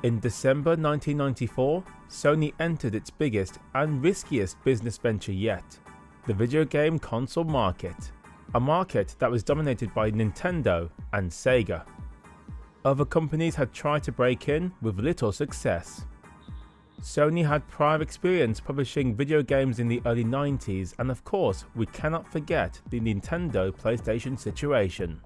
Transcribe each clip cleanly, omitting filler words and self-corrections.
In December 1994, Sony entered its biggest and riskiest business venture yet, the video game console market, a market that was dominated by Nintendo and Sega. Other companies had tried to break in with little success. Sony had prior experience publishing video games in the early 90s, and of course we cannot forget the Nintendo PlayStation situation.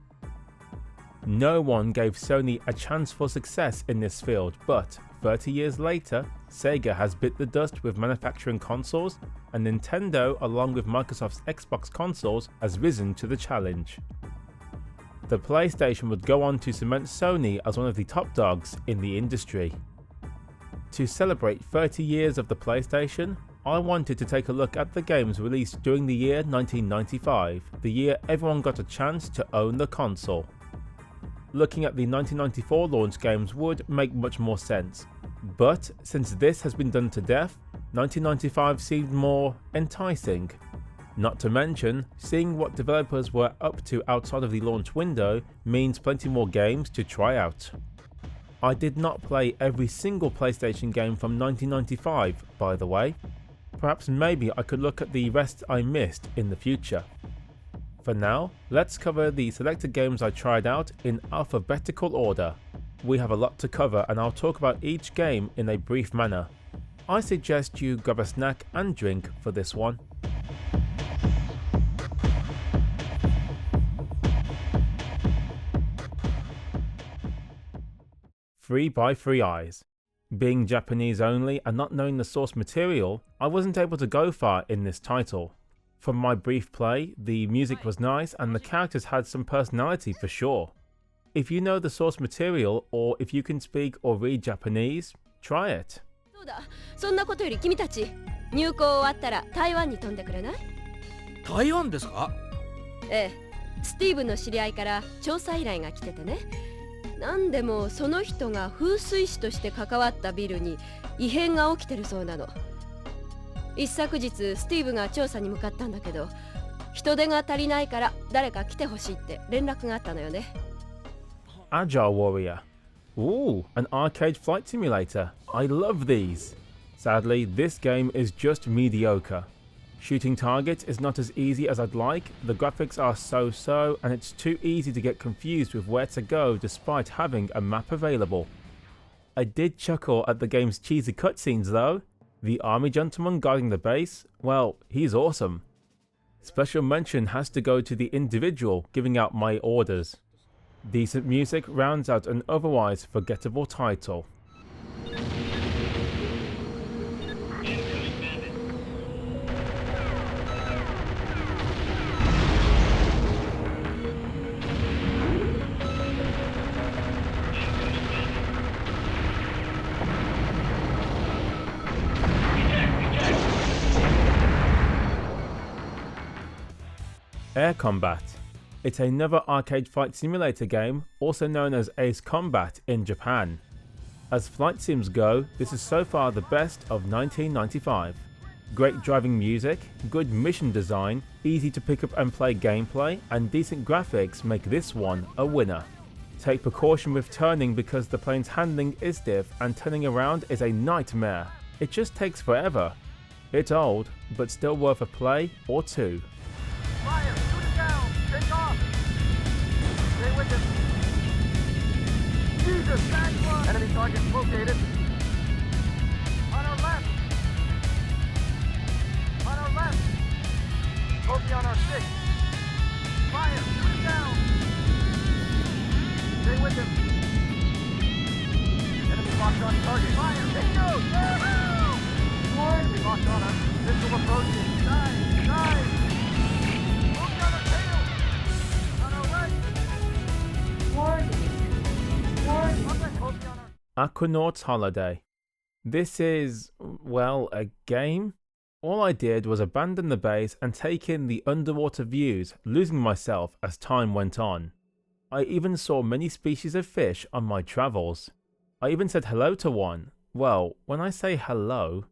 No one gave Sony a chance for success in this field, but 30 years later, Sega has bit the dust with manufacturing consoles, and Nintendo, along with Microsoft's Xbox consoles, has risen to the challenge. The PlayStation would go on to cement Sony as one of the top dogs in the industry. To celebrate 30 years of the PlayStation, I wanted to take a look at the games released during the year 1995, the year everyone got a chance to own the console. Looking at the 1994 launch games would make much more sense, but since this has been done to death, 1995 seemed more enticing. Not to mention, seeing what developers were up to outside of the launch window means plenty more games to try out. I did not play every single PlayStation game from 1995, by the way. Perhaps maybe I could look at the rest I missed in the future. For now, let's cover the selected games I tried out in alphabetical order. We have a lot to cover and I'll talk about each game in a brief manner. I suggest you grab a snack and drink for this one. Three by Three Eyes. Being Japanese only and not knowing the source material, I wasn't able to go far in this title. From my brief play, the music was nice and the characters had some personality for sure. If you know the source material or if you can speak or read Japanese, try it. そうだ、そんなことより君たち、入校終わったら台湾に飛んでくれない？台湾ですか？ええ、スティーブンの知り合いから調査依頼が来ててね。なんでもその人が風水師として関わったビルに異変が起きてるそうなの。一昨日スティーブが調査に向かったんだけど、人手が足りないから誰か来てほしいって連絡があったのよね。Agile Warrior. Ooh, an arcade flight simulator. I love these. Sadly, this game is just mediocre. Shooting targets is not as easy as I'd like, the graphics are so-so, and it's too easy to get confused with where to go despite having a map available. I did chuckle at the game's cheesy cutscenes though. The army gentleman guarding the base, well, he's awesome. Special mention has to go to the individual giving out my orders. Decent music rounds out an otherwise forgettable title. Air Combat. It's another arcade flight simulator game, also known as Ace Combat in Japan. As flight sims go, this is so far the best of 1995. Great driving music, good mission design, easy to pick up and play gameplay, and decent graphics make this one a winner. Take precaution with turning because the plane's handling is stiff and turning around is a nightmare. It just takes forever. It's old, but still worth a play or two. Fire! Shoot it down! Take off! Stay with him! Jesus! Tag one! Enemy target located! On our left! On our left! Trophy on our six! Fire! Shoot it down! Stay with him! Enemy locked on target! Fire! Bingo! Woohoo! Enemy locked on us! Missile approaching! Dive! Dive! Aquanaut's Holiday. This is, well, a game? All I did was abandon the base and take in the underwater views, losing myself as time went on. I even saw many species of fish on my travels. I even said hello to one. Well, when I say hello...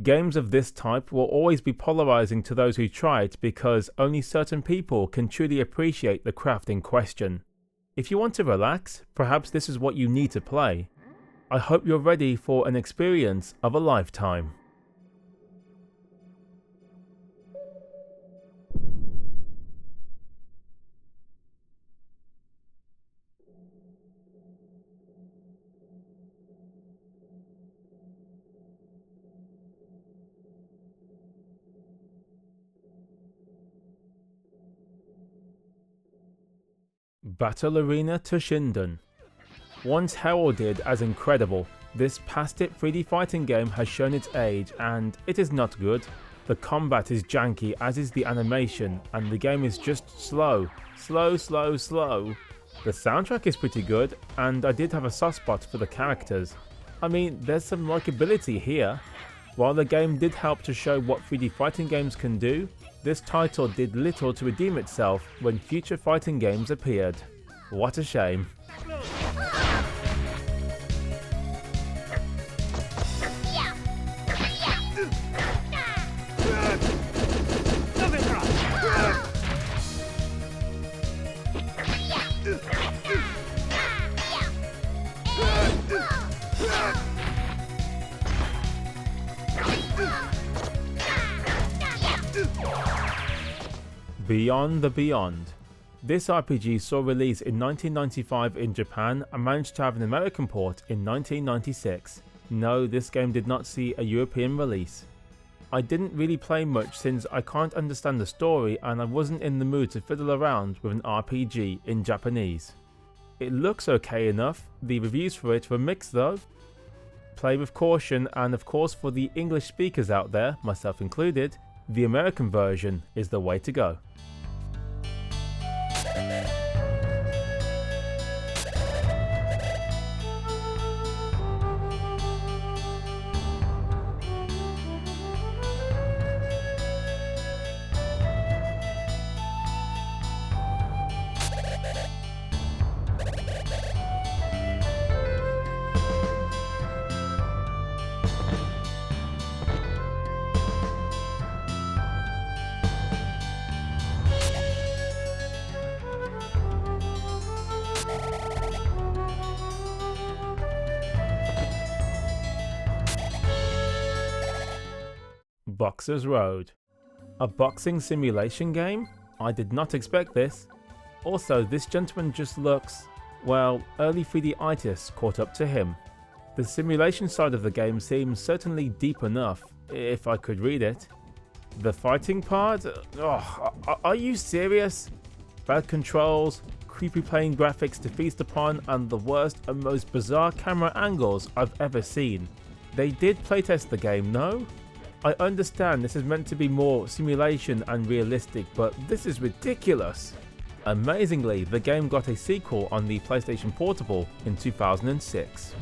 Games of this type will always be polarizing to those who try it because only certain people can truly appreciate the craft in question. If you want to relax, perhaps this is what you need to play. I hope you're ready for an experience of a lifetime. Battle Arena Toshinden. Once heralded as incredible, this past-it 3D fighting game has shown its age and it is not good. The combat is janky as is the animation and the game is just slow. The soundtrack is pretty good and I did have a soft spot for the characters. I mean, there's some likability here. While the game did help to show what 3D fighting games can do, this title did little to redeem itself when future fighting games appeared. What a shame. Beyond the Beyond. This RPG saw release in 1995 in Japan and managed to have an American port in 1996. No, this game did not see a European release. I didn't really play much since I can't understand the story and I wasn't in the mood to fiddle around with an RPG in Japanese. It looks okay enough, the reviews for it were mixed though. Play with caution, and of course for the English speakers out there, myself included, the American version is the way to go. Boxer's Road. A boxing simulation game? I did not expect this. Also, this gentleman just looks, well, early 3D-itis caught up to him. The simulation side of the game seems certainly deep enough, if I could read it. The fighting part? Oh, are you serious? Bad controls, creepy plain graphics to feast upon, and the worst and most bizarre camera angles I've ever seen. They did playtest the game, no? I understand this is meant to be more simulation and realistic, but this is ridiculous. Amazingly, the game got a sequel on the PlayStation Portable in 2006.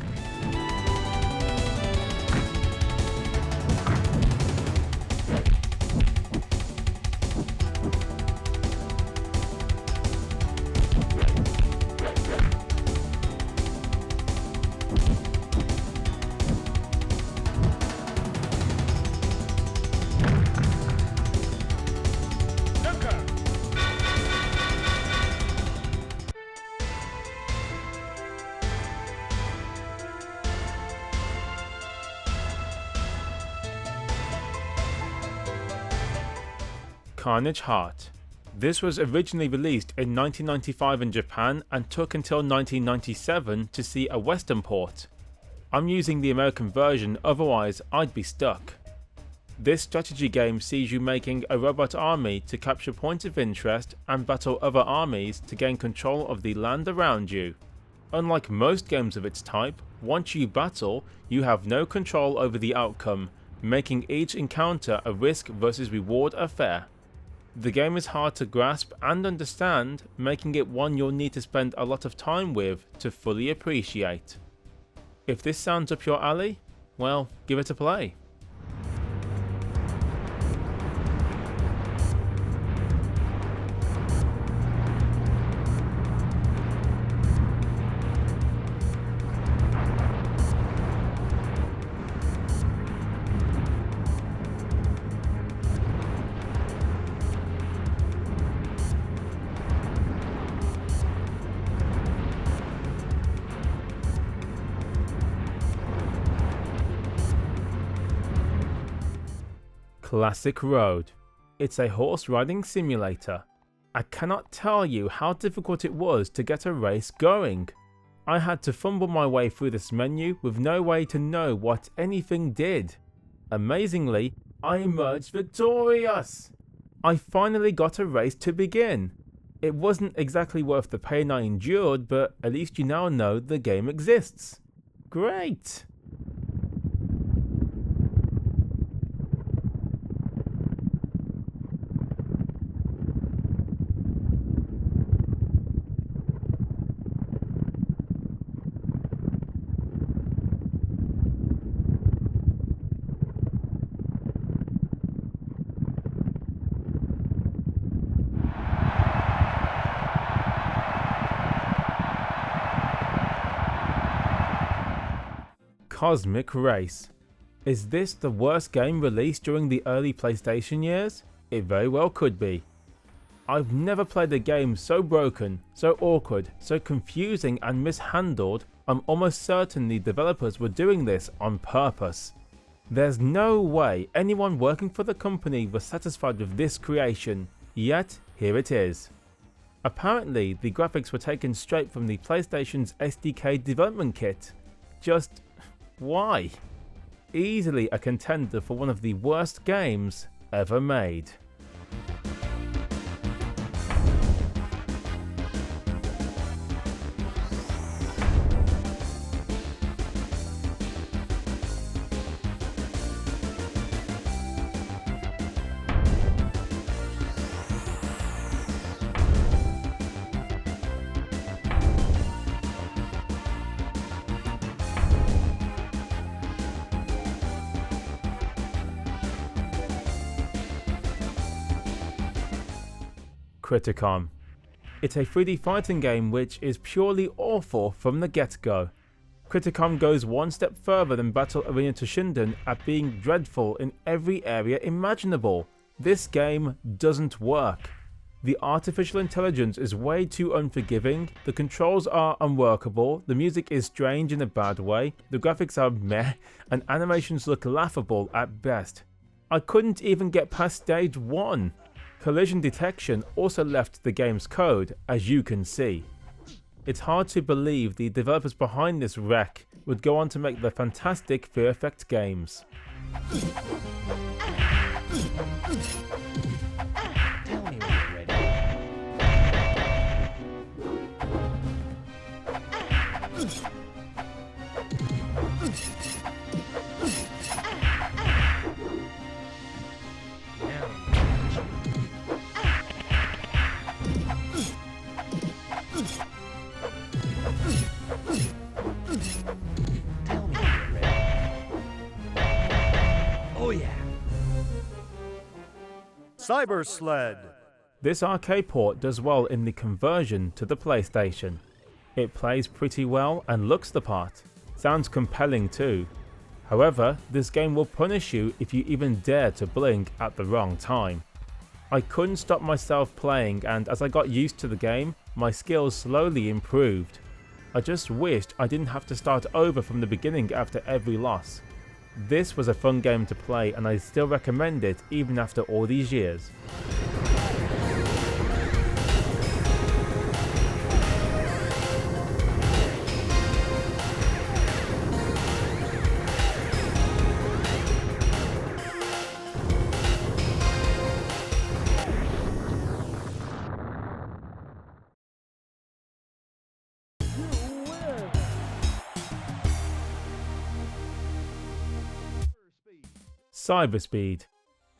Carnage Heart. This was originally released in 1995 in Japan and took until 1997 to see a Western port. I'm using the American version, otherwise I'd be stuck. This strategy game sees you making a robot army to capture points of interest and battle other armies to gain control of the land around you. Unlike most games of its type, once you battle, you have no control over the outcome, making each encounter a risk versus reward affair. The game is hard to grasp and understand, making it one you'll need to spend a lot of time with to fully appreciate. If this sounds up your alley, well, give it a play. Classic Road. It's a horse riding simulator. I cannot tell you how difficult it was to get a race going. I had to fumble my way through this menu with no way to know what anything did. Amazingly, I emerged victorious! I finally got a race to begin. It wasn't exactly worth the pain I endured, but at least you now know the game exists. Great! Cosmic Race. Is this the worst game released during the early PlayStation years? It very well could be. I've never played a game so broken, so awkward, so confusing and mishandled. I'm almost certain the developers were doing this on purpose. There's no way anyone working for the company was satisfied with this creation, yet here it is. Apparently the graphics were taken straight from the PlayStation's SDK development kit. Just why? Easily a contender for one of the worst games ever made. Criticom. It's a 3D fighting game which is purely awful from the get-go. Criticom goes one step further than Battle Arena Toshinden at being dreadful in every area imaginable. This game doesn't work. The artificial intelligence is way too unforgiving, the controls are unworkable, the music is strange in a bad way, the graphics are meh, and animations look laughable at best. I couldn't even get past stage 1. Collision detection also left the game's code, as you can see. It's hard to believe the developers behind this wreck would go on to make the fantastic Fear Effect games. Tell me when you're ready. Tell me when you're ready. Oh yeah. Cybersled. This arcade port does well in the conversion to the PlayStation. It plays pretty well and looks the part. Sounds compelling too. However, this game will punish you if you even dare to blink at the wrong time. I couldn't stop myself playing, and as I got used to the game, my skills slowly improved. I just wished I didn't have to start over from the beginning after every loss. This was a fun game to play, and I still recommend it even after all these years. Cyberspeed.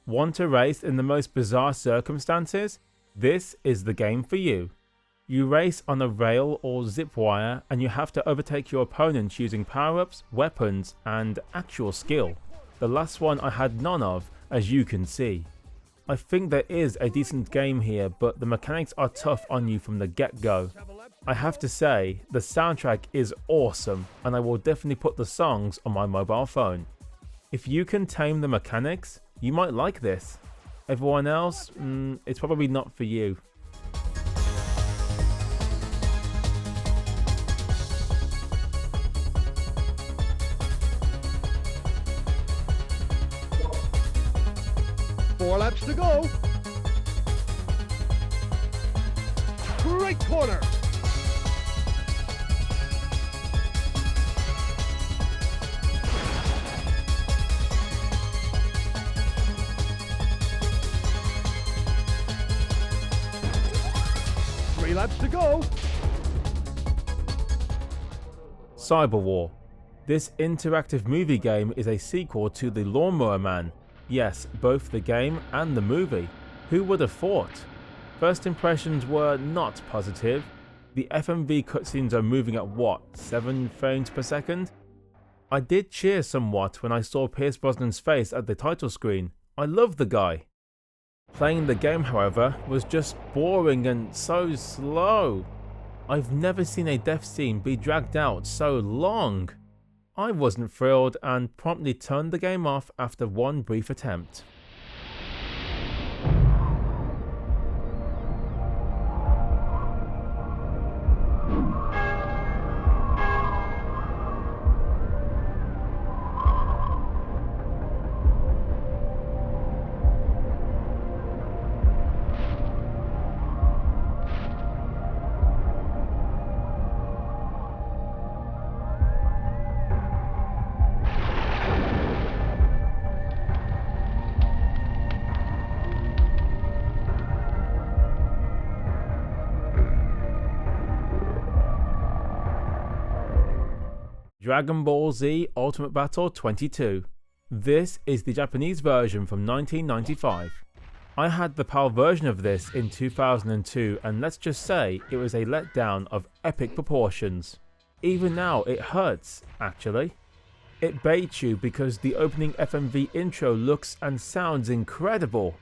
Want to race in the most bizarre circumstances? This is the game for you. You race on a rail or zip wire, and you have to overtake your opponents using power-ups, weapons, and actual skill. The last one I had none of, as you can see. I think there is a decent game here, but the mechanics are tough on you from the get-go. I have to say, the soundtrack is awesome, and I will definitely put the songs on my mobile phone. If you can tame the mechanics, you might like this. Everyone else, it's probably not for you. laps to go. Great corner. Three laps to go. Cyberwar. This interactive movie game is a sequel to The Lawnmower Man. Yes, both the game and the movie. Who would have thought? First impressions were not positive. The FMV cutscenes are moving at what, 7 frames per second? I did cheer somewhat when I saw Pierce Brosnan's face at the title screen. I love the guy. Playing the game, however, was just boring and so slow. I've never seen a death scene be dragged out so long. I wasn't thrilled and promptly turned the game off after one brief attempt. Dragon Ball Z Ultimate Battle 22. This is the Japanese version from 1995. I had the PAL version of this in 2002 and let's just say it was a letdown of epic proportions. Even now it hurts, actually. It baits you because the opening FMV intro looks and sounds incredible.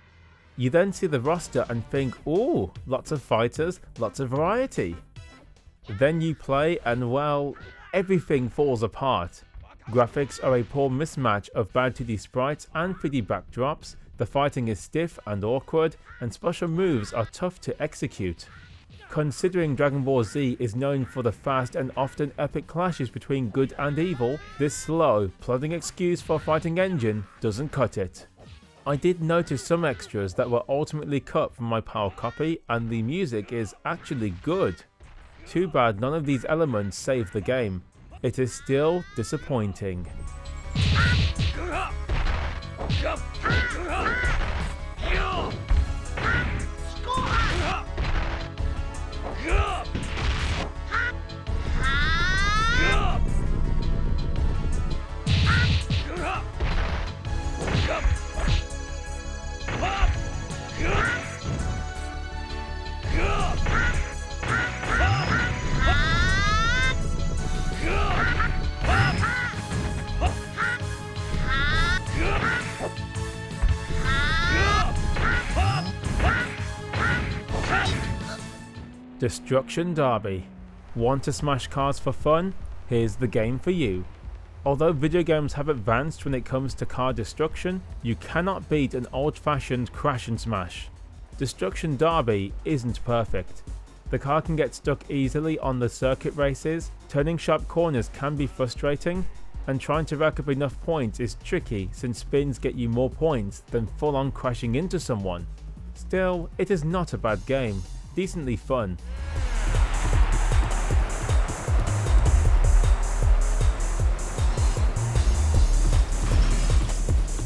You then see the roster and think, ooh, lots of fighters, lots of variety. Then you play and well, everything falls apart. Graphics are a poor mismatch of bad 2D sprites and 3D backdrops, the fighting is stiff and awkward, and special moves are tough to execute. Considering Dragon Ball Z is known for the fast and often epic clashes between good and evil, this slow, plodding excuse for a fighting engine doesn't cut it. I did notice some extras that were ultimately cut from my PAL copy, and the music is actually good. Too bad none of these elements save the game. It is still disappointing. Destruction Derby. Want to smash cars for fun? Here's the game for you. Although video games have advanced when it comes to car destruction, you cannot beat an old-fashioned crash and smash. Destruction Derby isn't perfect. The car can get stuck easily on the circuit races, turning sharp corners can be frustrating, and trying to rack up enough points is tricky since spins get you more points than full-on crashing into someone. Still, it is not a bad game. Decently fun.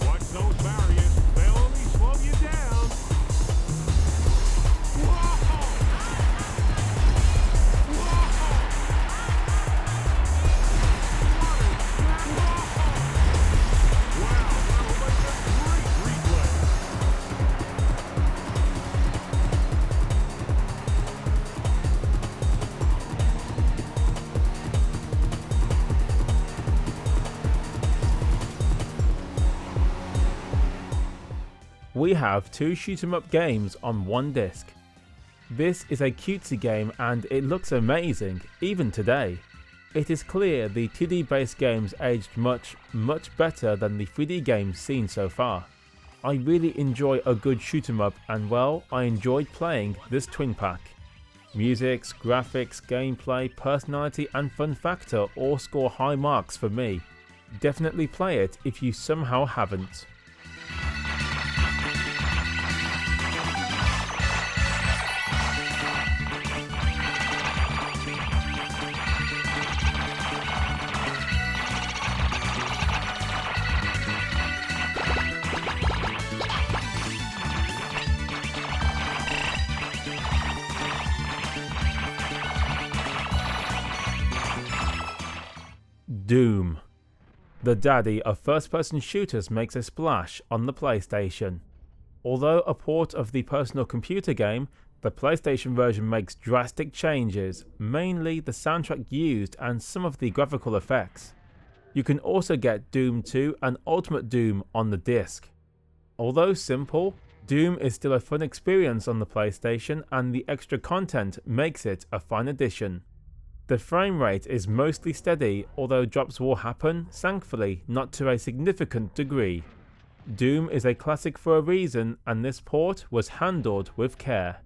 Watch those barriers, they'll only slow you down. We have two shoot 'em up games on one disc. This is a cutesy game and it looks amazing, even today. It is clear the 2D based games aged much better than the 3D games seen so far. I really enjoy a good shoot 'em up and well, I enjoyed playing this twin pack. Musics, graphics, gameplay, personality and fun factor all score high marks for me. Definitely play it if you somehow haven't. Doom. The daddy of first-person shooters makes a splash on the PlayStation. Although a port of the personal computer game, the PlayStation version makes drastic changes, mainly the soundtrack used and some of the graphical effects. You can also get Doom 2 and Ultimate Doom on the disc. Although simple, Doom is still a fun experience on the PlayStation, and the extra content makes it a fine addition. The frame rate is mostly steady, although drops will happen, thankfully not to a significant degree. Doom is a classic for a reason, and this port was handled with care.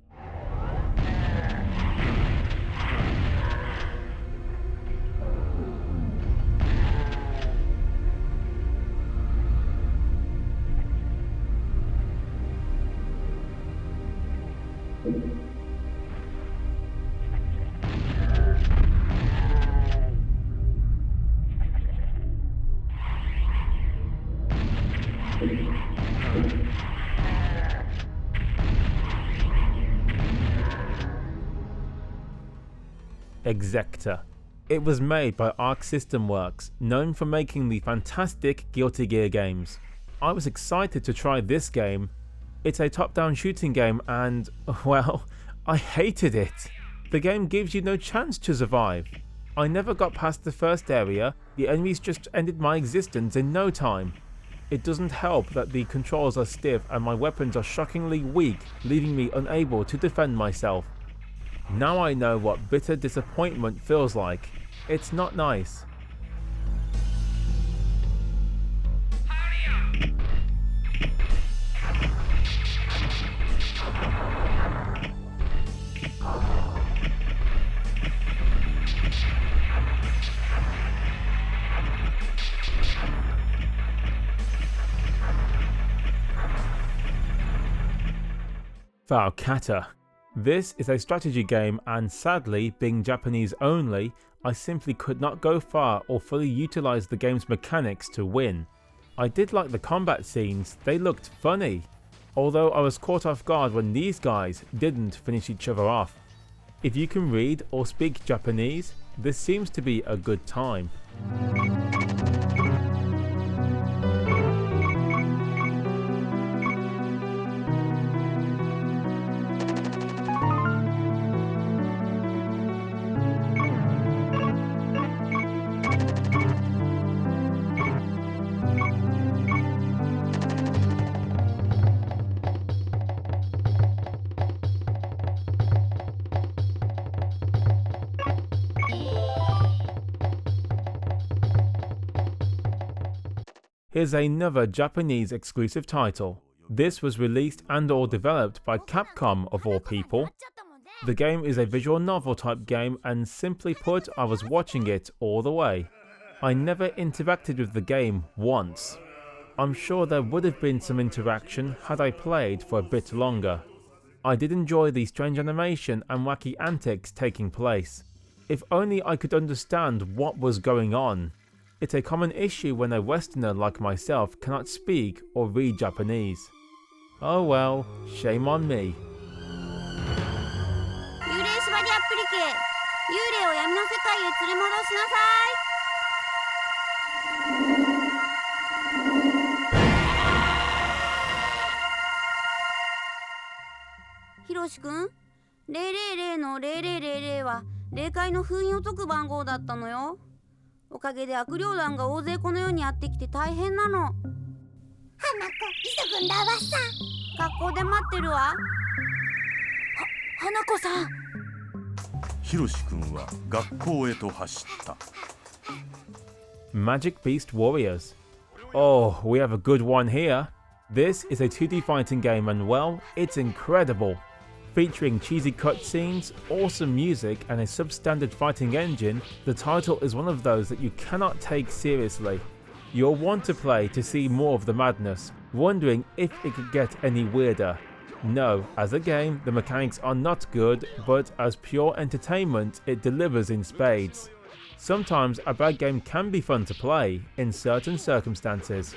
Exector. It was made by Arc System Works, known for making the fantastic Guilty Gear games. I was excited to try this game. It's a top-down shooting game and, well, I hated it. The game gives you no chance to survive. I never got past the first area, the enemies just ended my existence in no time. It doesn't help that the controls are stiff and my weapons are shockingly weak, leaving me unable to defend myself. Now I know what bitter disappointment feels like. It's not nice. Falcata. This is a strategy game, and sadly, being Japanese only, I simply could not go far or fully utilize the game's mechanics to win. I did like the combat scenes, they looked funny, although I was caught off guard when these guys didn't finish each other off. If you can read or speak Japanese, this seems to be a good time. Here's another Japanese exclusive title. This was released and or developed by Capcom of all people. The game is a visual novel type game, and simply put, I was watching it all the way. I never interacted with the game once. I'm sure there would have been some interaction had I played for a bit longer. I did enjoy the strange animation and wacky antics taking place. If only I could understand what was going on. It's a common issue when a Westerner like myself cannot speak or read Japanese. Oh well, shame on me. 幽霊縛りアプリ系幽霊を闇の世界へ連れ戻しなさい。ひろしくん、000の0000は霊界の封印を解く番号だったのよ。おかげで悪霊団が大勢この世にやってきて大変なの。花子、急ぐんだわさ。学校で待ってるわ。花子さん。ひろしくんは学校へと走った。Magic Beast Warriors. Oh, we have a good one here. This is a 2D fighting game and well, it's incredible. Featuring cheesy cutscenes, awesome music and a substandard fighting engine, the title is one of those that you cannot take seriously. You'll want to play to see more of the madness, wondering if it could get any weirder. No, as a game, the mechanics are not good, but as pure entertainment, it delivers in spades. Sometimes a bad game can be fun to play, in certain circumstances.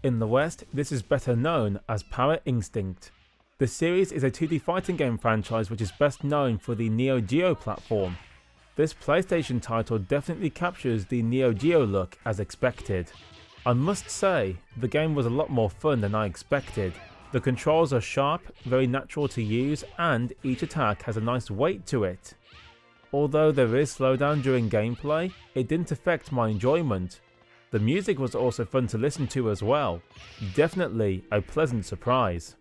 In the West, this is better known as Power Instinct. The series is a 2D fighting game franchise which is best known for the Neo Geo platform. This PlayStation title definitely captures the Neo Geo look as expected. I must say, the game was a lot more fun than I expected. The controls are sharp, very natural to use, and each attack has a nice weight to it. Although there is slowdown during gameplay, it didn't affect my enjoyment. The music was also fun to listen to as well. Definitely a pleasant surprise.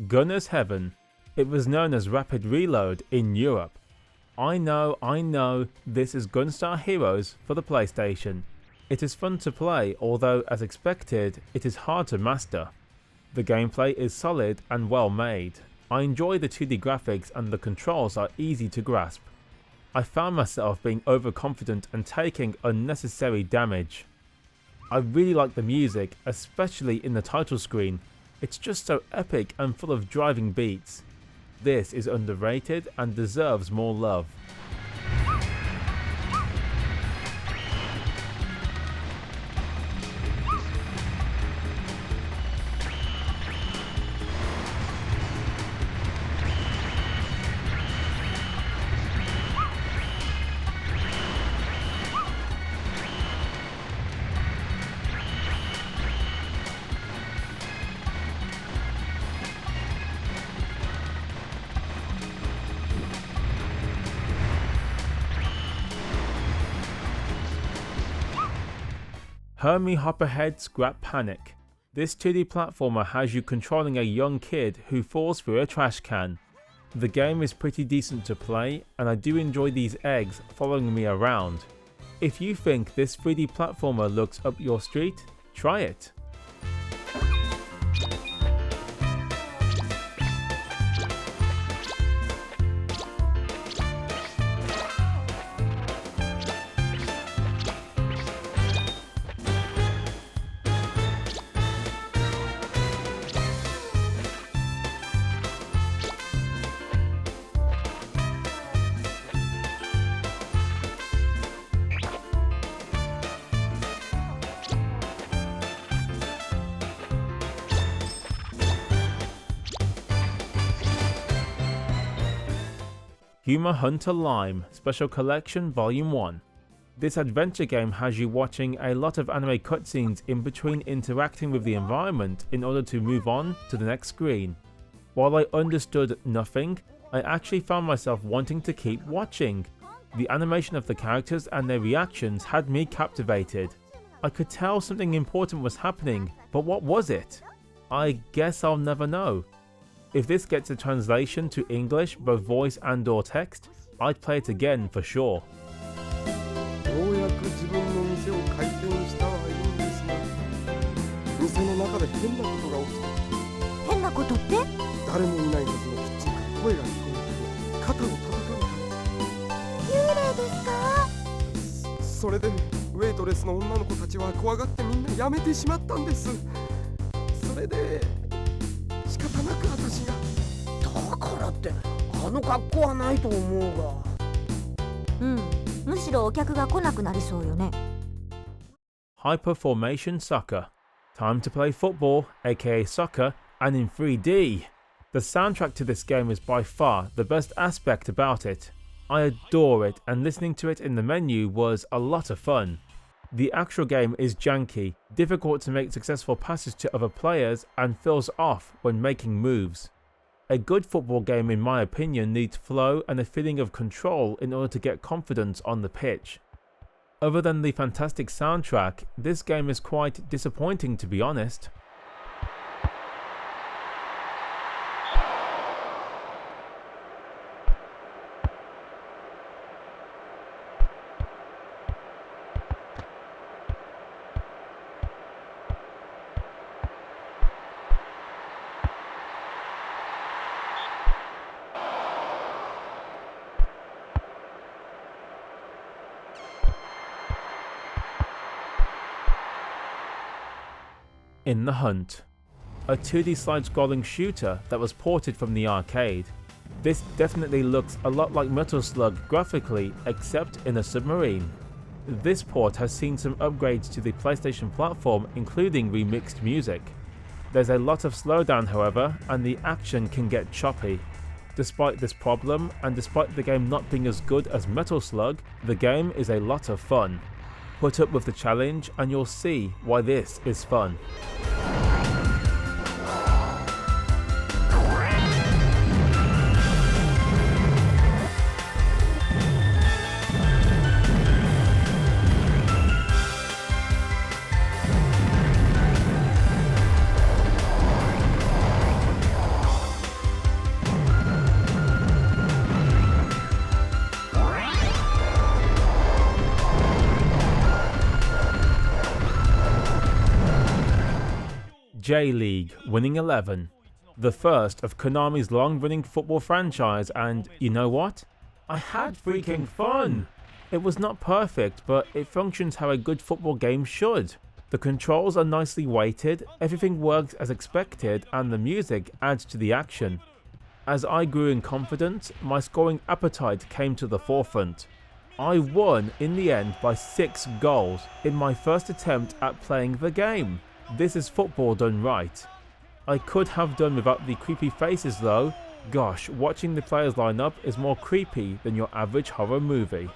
Gunner's Heaven. It was known as Rapid Reload in Europe. I know, this is Gunstar Heroes for the PlayStation. It is fun to play, although as expected, it is hard to master. The gameplay is solid and well made. I enjoy the 2D graphics and the controls are easy to grasp. I found myself being overconfident and taking unnecessary damage. I really like the music, especially in the title screen. It's just so epic and full of driving beats. This is underrated and deserves more love. Hermie Hopperhead Scrap Panic. This 2D platformer has you controlling a young kid who falls through a trash can. The game is pretty decent to play and I do enjoy these eggs following me around. If you think this 3D platformer looks up your street, try it. Houma Hunter Lime Special Collection Volume 1. This adventure game has you watching a lot of anime cutscenes in between interacting with the environment in order to move on to the next screen. While I understood nothing, I actually found myself wanting to keep watching. The animation of the characters and their reactions had me captivated. I could tell something important was happening, but what was it? I guess I'll never know. If this gets a translation to English, both voice and or text, I'd play it again for sure. ようやく自分の店を開店したはいいんですが、店の中で変なことが起きて、変なことって？誰もいないはずのキッチンから声が聞こえて、肩を叩かれた。幽霊ですか？それでウェイトレスの女の子たちは怖がってみんなやめてしまったんです。それで仕方なく私が。だからってあの格好はないと思うが。うん。むしろお客が来なくなりそうよね。Hyper Formation Soccer. Time to play football, aka soccer, and in 3D. The soundtrack to this game is by far the best aspect about it. I adore it, and listening to it in the menu was a lot of fun. The actual game is janky, difficult to make successful passes to other players, and feels off when making moves. A good football game, in my opinion, needs flow and a feeling of control in order to get confidence on the pitch. Other than the fantastic soundtrack, this game is quite disappointing, to be honest. In the Hunt, a 2D side-scrolling shooter that was ported from the arcade. This definitely looks a lot like Metal Slug graphically, except in a submarine. This port has seen some upgrades to the PlayStation platform, including remixed music. There's a lot of slowdown however, and the action can get choppy. Despite this problem, and despite the game not being as good as Metal Slug, the game is a lot of fun. Put up with the challenge and you'll see why this is fun. J-League Winning 11, the first of Konami's long-running football franchise, and you know what? I had freaking fun! It was not perfect, but it functions how a good football game should. The controls are nicely weighted, everything works as expected, and the music adds to the action. As I grew in confidence, my scoring appetite came to the forefront. I won in the end by 6 goals in my first attempt at playing the game. This is football done right. I could have done without the creepy faces though. Gosh, watching the players line up is more creepy than your average horror movie.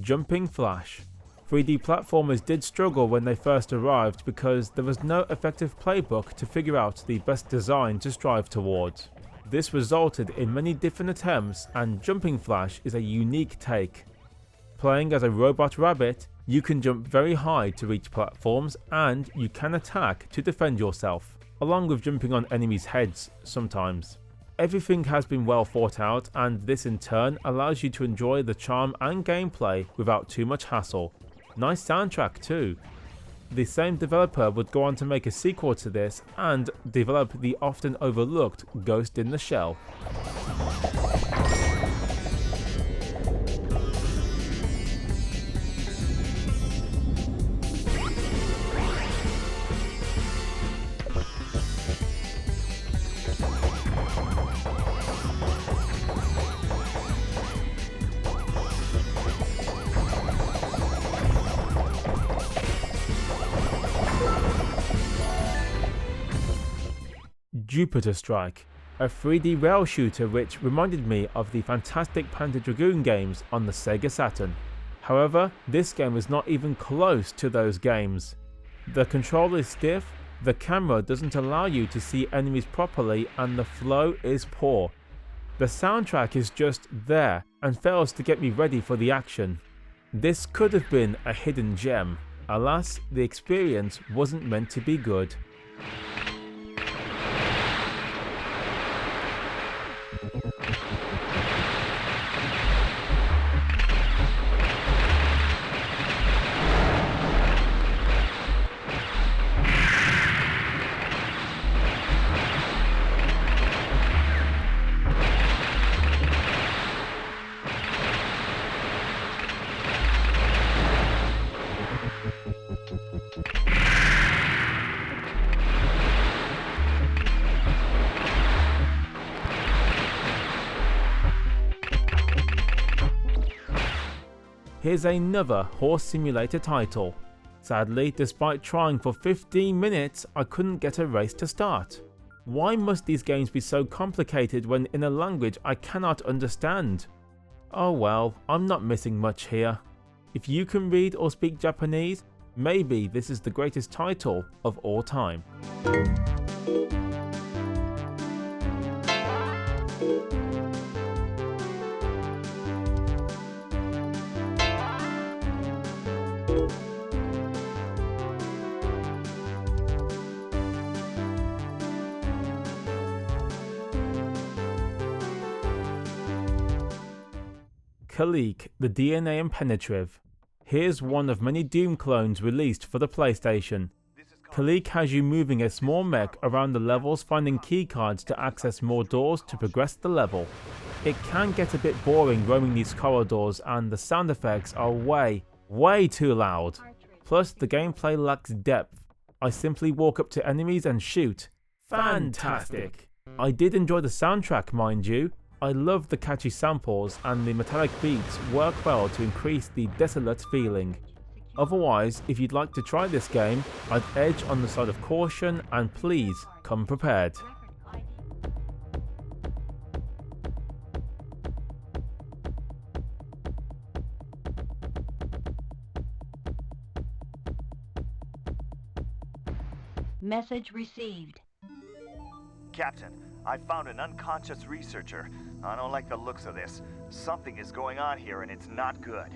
Jumping Flash. 3D platformers did struggle when they first arrived because there was no effective playbook to figure out the best design to strive towards. This resulted in many different attempts, and Jumping Flash is a unique take. Playing as a robot rabbit, you can jump very high to reach platforms, and you can attack to defend yourself, along with jumping on enemies' heads sometimes. Everything has been well thought out, and this in turn allows you to enjoy the charm and gameplay without too much hassle. Nice soundtrack too. The same developer would go on to make a sequel to this and develop the often overlooked Ghost in the Shell. Jupiter Strike, a 3D rail shooter which reminded me of the fantastic Panzer Dragoon games on the Sega Saturn. However, this game is not even close to those games. The control is stiff, the camera doesn't allow you to see enemies properly, and the flow is poor. The soundtrack is just there and fails to get me ready for the action. This could have been a hidden gem. Alas, the experience wasn't meant to be good. here's another horse simulator title. Sadly, despite trying for 15 minutes, I couldn't get a race to start. Why must these games be so complicated when in a language I cannot understand? Oh well, I'm not missing much here. If you can read or speak Japanese, maybe this is the greatest title of all time. Kalik, the DNA Impenetrative. Here's one of many Doom clones released for the PlayStation. Kalik has you moving a small mech around the levels, finding keycards to access more doors to progress the level. It can get a bit boring roaming these corridors, and the sound effects are way too loud. Plus the gameplay lacks depth. I simply walk up to enemies and shoot. Fantastic! I did enjoy the soundtrack, mind you. I love the catchy samples, and the metallic beats work well to increase the desolate feeling. Otherwise, if you'd like to try this game, I'd edge on the side of caution, and please come prepared. Message received. Captain, I found an unconscious researcher. I don't like the looks of this. Something is going on here and it's not good.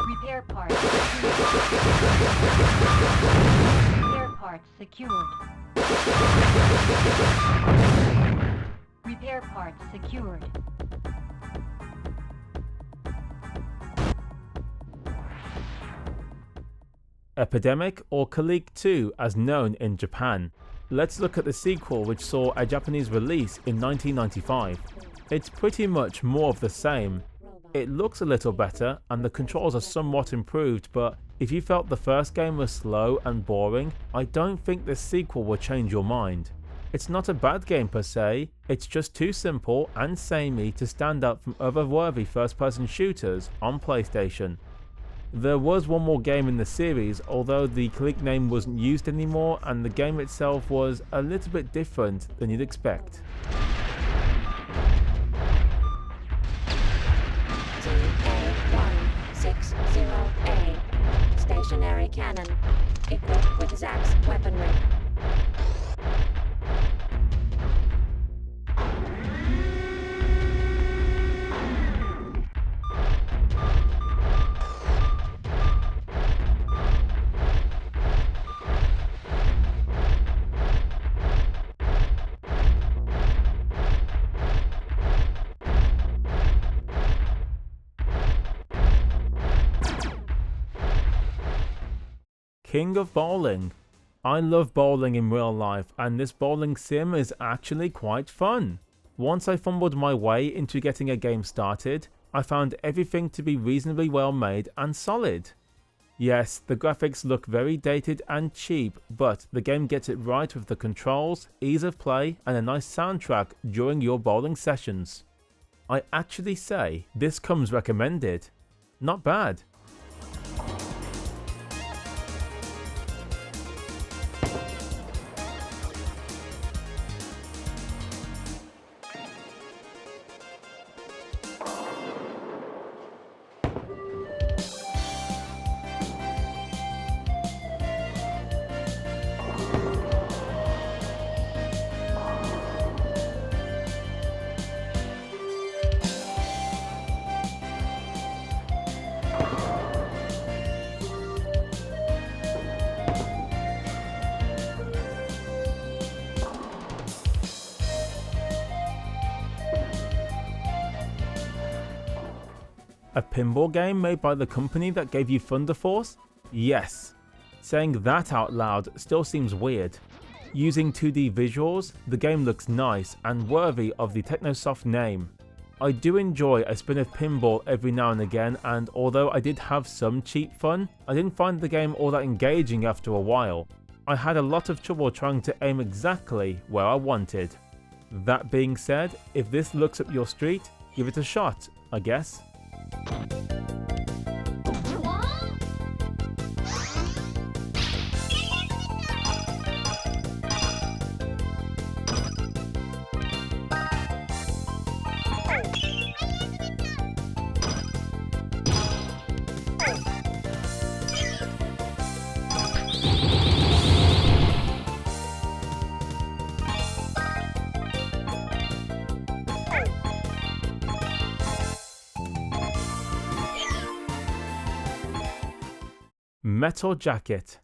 Repair parts. Repair parts secured. Repair parts secured. Epidemic, or Kalik 2 as known in Japan. Let's look at the sequel, which saw a Japanese release in 1995. It's pretty much more of the same. It looks a little better and the controls are somewhat improved, but if you felt the first game was slow and boring, I don't think this sequel will change your mind. It's not a bad game per se, it's just too simple and samey to stand out from other worthy first-person shooters on PlayStation. There was one more game in the series, although the Kalik name wasn't used anymore, and the game itself was a little bit different than you'd expect. TA-160A, stationary cannon, equipped with Zax weaponry. King of Bowling. I love bowling in real life, and this bowling sim is actually quite fun. Once I fumbled my way into getting a game started, I found everything to be reasonably well made and solid. Yes, the graphics look very dated and cheap, but the game gets it right with the controls, ease of play, and a nice soundtrack during your bowling sessions. I actually say this comes recommended. Not bad. A pinball game made by the company that gave you Thunder Force? Yes. Saying that out loud still seems weird. Using 2D visuals, the game looks nice and worthy of the Technosoft name. I do enjoy a spin of pinball every now and again, and although I did have some cheap fun, I didn't find the game all that engaging after a while. I had a lot of trouble trying to aim exactly where I wanted. That being said, if this looks up your street, give it a shot, I guess. Metal Jacket.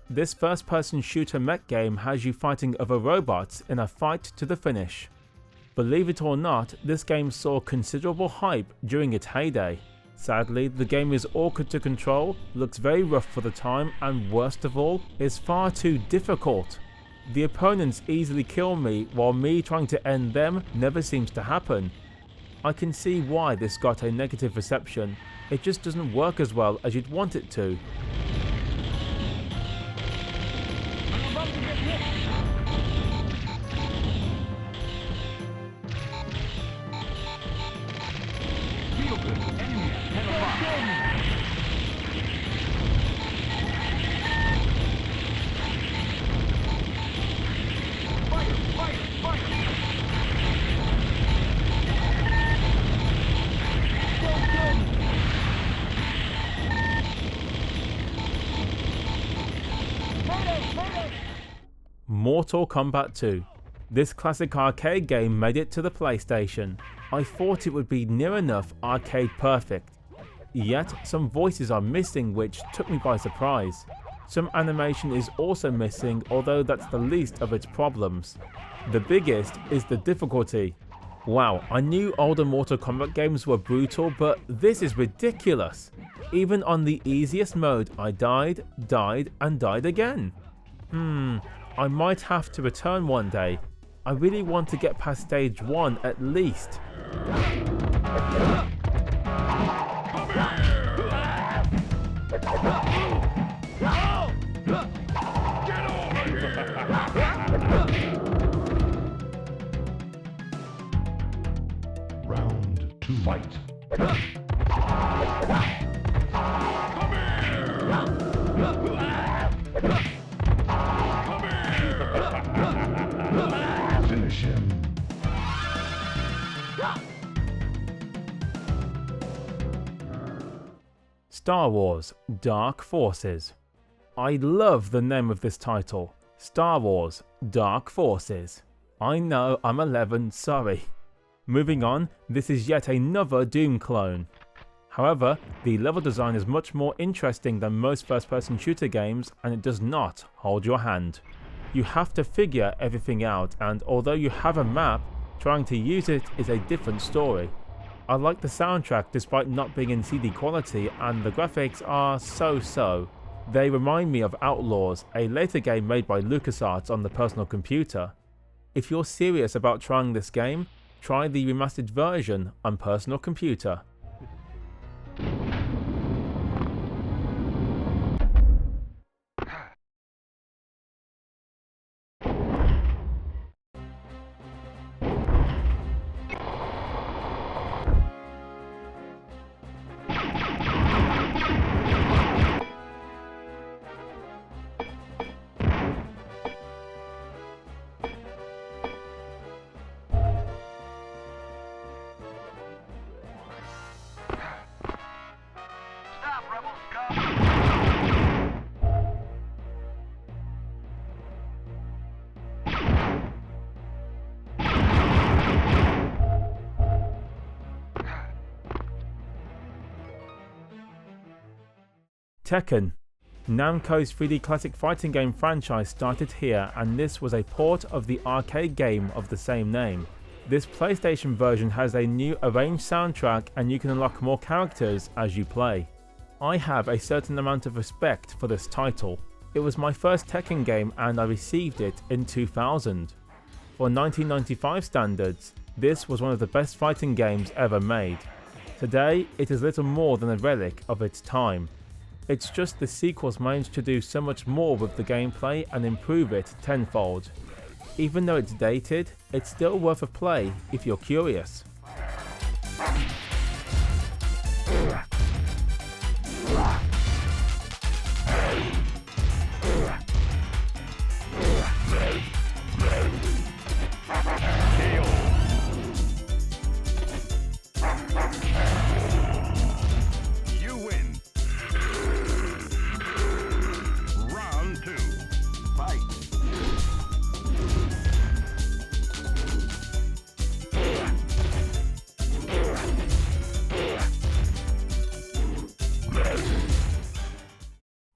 This first-person shooter mech game has you fighting other robots in a fight to the finish. Believe it or not, this game saw considerable hype during its heyday. Sadly, the game is awkward to control, looks very rough for the time, and worst of all, is far too difficult. The opponents easily kill me, while me trying to end them never seems to happen. I can see why this got a negative reception. It just doesn't work as well as you'd want it to. Mortal Kombat 2. This classic arcade game made it to the PlayStation. I thought it would be near enough arcade perfect. Yet some voices are missing, which took me by surprise. Some animation is also missing, although that's the least of its problems. The biggest is the difficulty. Wow, I knew older Mortal Kombat games were brutal, but this is ridiculous. Even on the easiest mode I died, and died again. I might have to return one day. I really want to get past stage 1 at least. Round 2, fight. Finish him. Star Wars: Dark Forces. I love the name of this title. Star Wars: Dark Forces. I know I'm 11, sorry. Moving on, this is yet another Doom clone. However, the level design is much more interesting than most first-person shooter games, and it does not hold your hand. You have to figure everything out, and although you have a map, trying to use it is a different story. I like the soundtrack despite not being in CD quality, and the graphics are so-so. They remind me of Outlaws, a later game made by LucasArts on the personal computer. If you're serious about trying this game, try the remastered version on personal computer. Tekken. Namco's 3D classic fighting game franchise started here, and this was a port of the arcade game of the same name. This PlayStation version has a new arranged soundtrack, and you can unlock more characters as you play. I have a certain amount of respect for this title. It was my first Tekken game and I received it in 2000. For 1995 standards, this was one of the best fighting games ever made. Today, it is little more than a relic of its time. It's just the sequels managed to do so much more with the gameplay and improve it tenfold. Even though it's dated, it's still worth a play if you're curious.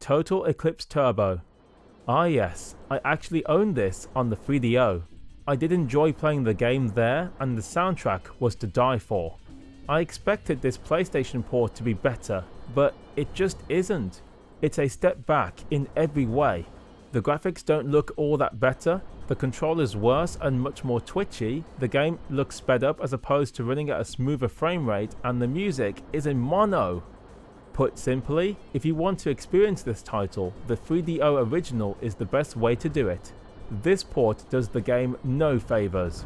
Total Eclipse Turbo. Ah yes, I actually owned this on the 3DO. I did enjoy playing the game there, and the soundtrack was to die for. I expected this PlayStation port to be better, but it just isn't. It's a step back in every way. The graphics don't look all that better, the controller's worse and much more twitchy, the game looks sped up as opposed to running at a smoother frame rate, and the music is in mono. Put simply, if you want to experience this title, the 3DO original is the best way to do it. This port does the game no favours.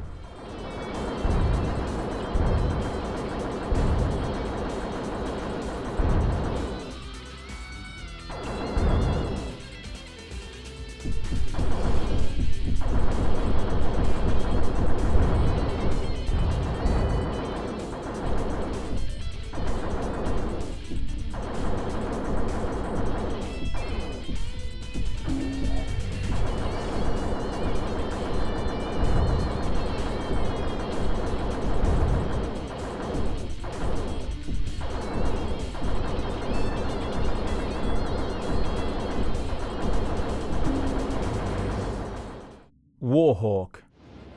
Warhawk.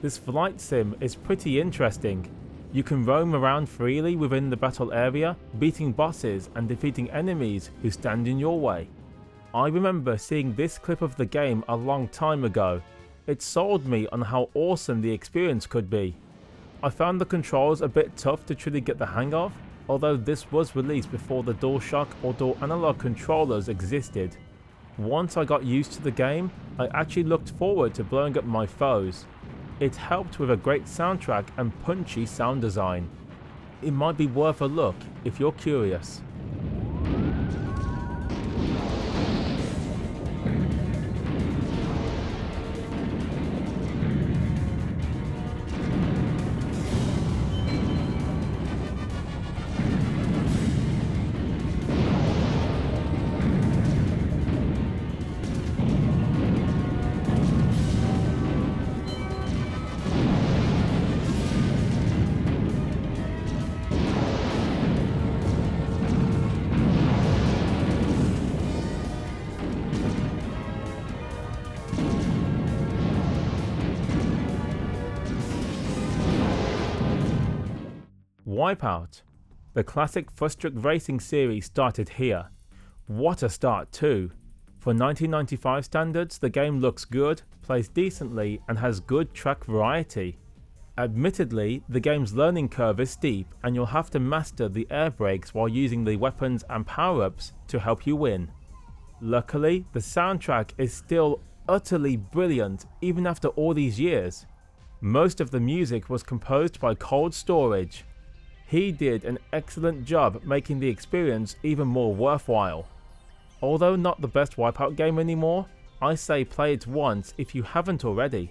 This flight sim is pretty interesting. You can roam around freely within the battle area, beating bosses and defeating enemies who stand in your way. I remember seeing this clip of the game a long time ago. It sold me on how awesome the experience could be. I found the controls a bit tough to truly get the hang of, although this was released before the DualShock or dual analog controllers existed. Once I got used to the game, I actually looked forward to blowing up my foes. It helped with a great soundtrack and punchy sound design. It might be worth a look if you're curious. Wipeout. The classic Frustruck racing series started here. What a start too. For 1995 standards, the game looks good, plays decently, and has good track variety. Admittedly, the game's learning curve is steep, and you'll have to master the air brakes while using the weapons and power-ups to help you win. Luckily, the soundtrack is still utterly brilliant even after all these years. Most of the music was composed by Cold Storage. He did an excellent job making the experience even more worthwhile. Although not the best Wipeout game anymore, I say play it once if you haven't already.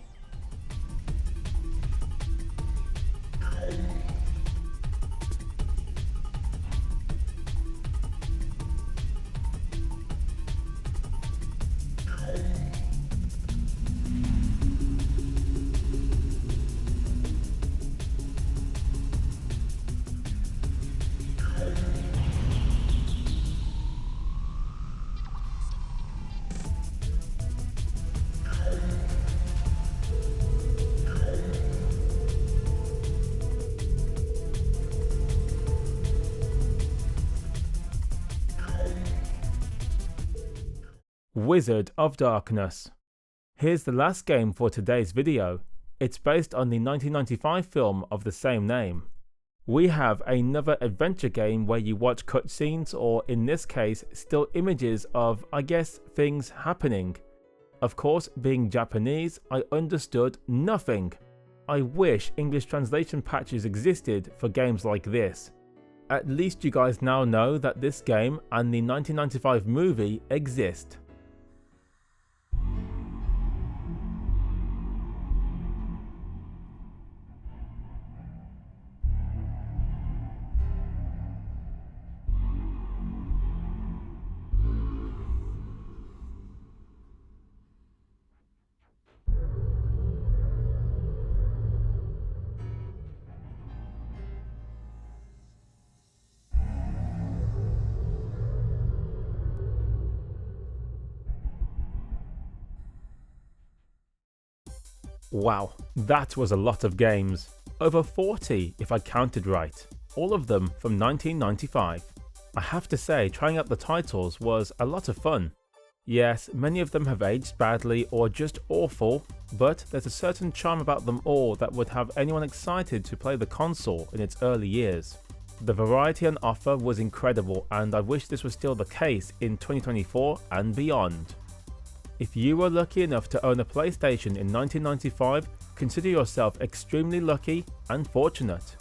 Wizard of Darkness. Here's the last game for today's video. It's based on the 1995 film of the same name. We have another adventure game where you watch cutscenes, or in this case, still images of, I guess, things happening. Of course, being Japanese, I understood nothing. I wish English translation patches existed for games like this. At least you guys now know that this game and the 1995 movie exist. Wow, that was a lot of games. Over 40 if I counted right, all of them from 1995. I have to say, trying out the titles was a lot of fun. Yes, many of them have aged badly or just awful, but there's a certain charm about them all that would have anyone excited to play the console in its early years. The variety on offer was incredible, and I wish this was still the case in 2024 and beyond. If you were lucky enough to own a PlayStation in 1995, consider yourself extremely lucky and fortunate.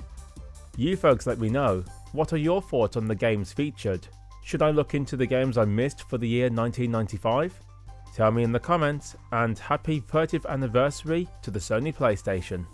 You folks let me know, what are your thoughts on the games featured? Should I look into the games I missed for the year 1995? Tell me in the comments, and happy 30th anniversary to the Sony PlayStation.